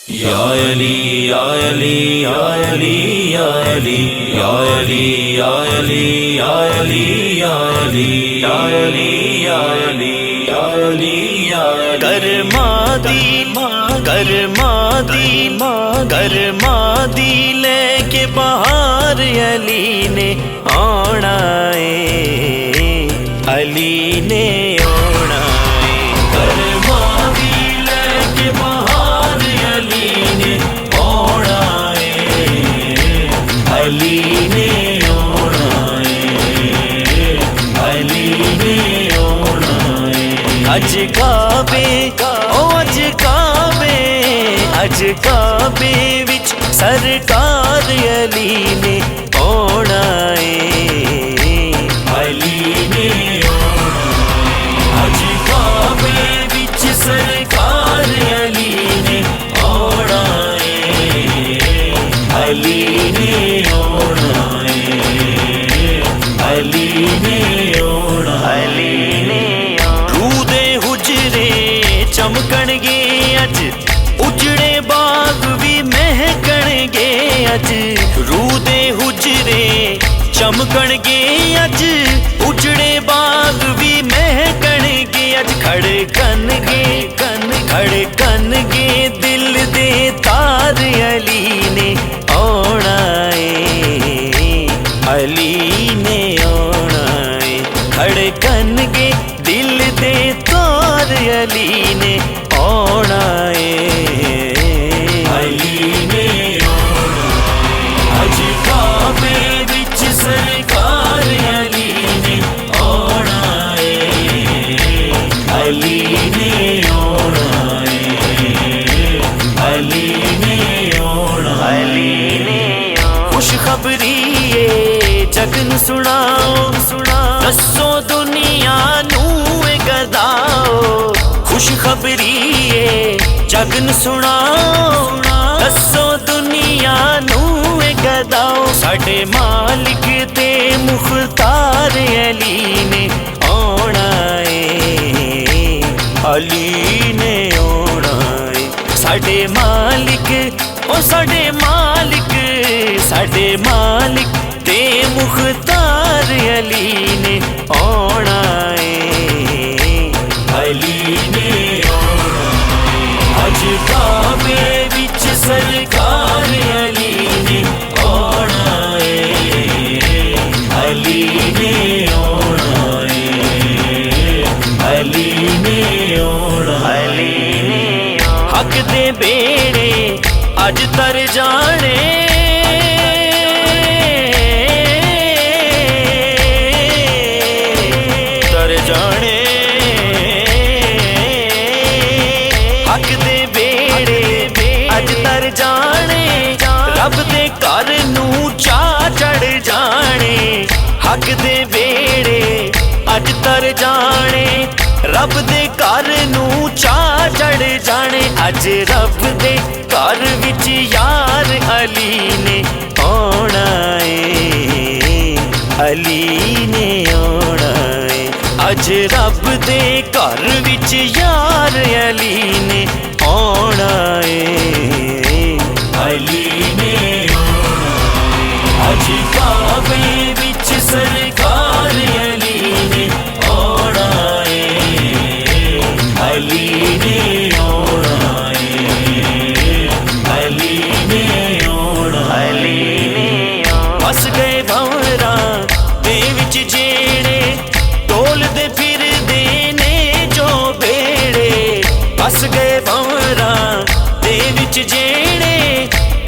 या अली या अली या अली या अली या अली या अली या अली या अली या अली या अली या अली या कर्मा दी लेके बाहर अली ने आना है, अली ने आना है। कर्मा दी लेके बाहर अली ने आना है, अली ने आना है, अली ने आना है। अज काबे विच सरकार अली ने आना है, अली ने आना है। अज काबे विच सरकार अली ने आना है, अली ने आना है, अली ने आना है। रूह दे हुजरे चमकणगे अज, उजड़े बाग भी महकणगे अज। रूह दे हुजरे चमकणगे अज, उजड़े बाग भी महकणगे अज। खड़कणगे दिल दे तार अली ने आना है, अली ने आना है। खड़कणगे दिल दे तार अली ने आना है, अली ने आना है। अज काबे विच सरकार अली ने आना है, अली ने आना है, अली ने आना है। खुशखबरी ये जगन सुनाओ, दसो दुनिया नू गदाओ। खुशखबरी ये जगन सुनाओ, दसो दुनिया नू गदाओ। साडे मालिक ते मुख्तार अली ने आना है, अली ने आना है। साडे मालिक साडे मालिक ते मुख्तार अली ने आना है, अली ने आना है। अज काबे विच सरकार अली ने आना है, अली ने आना है, अली ने आना है। हक दे बेड़े अज तर जाने, हक दे बेड़े अज तर जाने। रब दे घर नू चा चढ़ जाने। हक दे बेड़े अज तर जाने, रब दे घर नू चा चढ़ जाने। अज रब दे घर विच यार अली ने आना है, अली ने आना है। अज रब दे घर विच यार अली ने आना है, अली ने आना है। अज काबे विच सरकार अली ने आना है, अली ने आना है, अली ने आना है। बस गए भंवरा दे विच जेड़े, टोलदे फिरदे ने जो बेड़े। बस गए भंवरा दे विच जेड़े,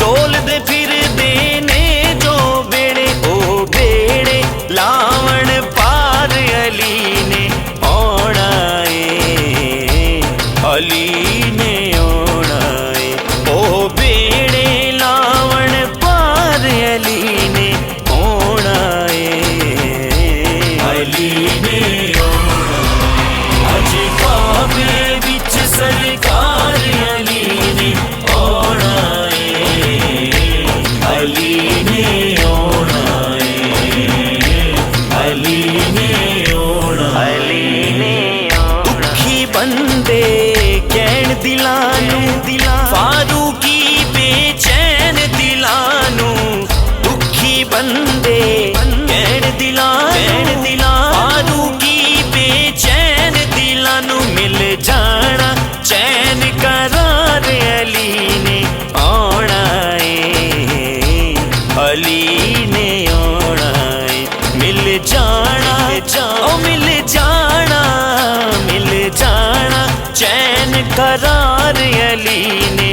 टोलदे फिरदे ने जो बेड़े। ओ बेड़े लावण पार अली ने आना है, अली ने आना है। ओ बेड़े लावण पार अली ने आना है, अली ने आना है। अज काबे विच सरकार अली ने आना है, अली ने आना है, अली ने आना है। दुखी बंदे कहण दिलानू फारूकी बंदे कहण दिलां फारूकी बेचैन दिलां नू मिल जाना चैन करार अली ने आना है अली ने आना है मिल जाना ओ मिल जाना चैन करार अली ने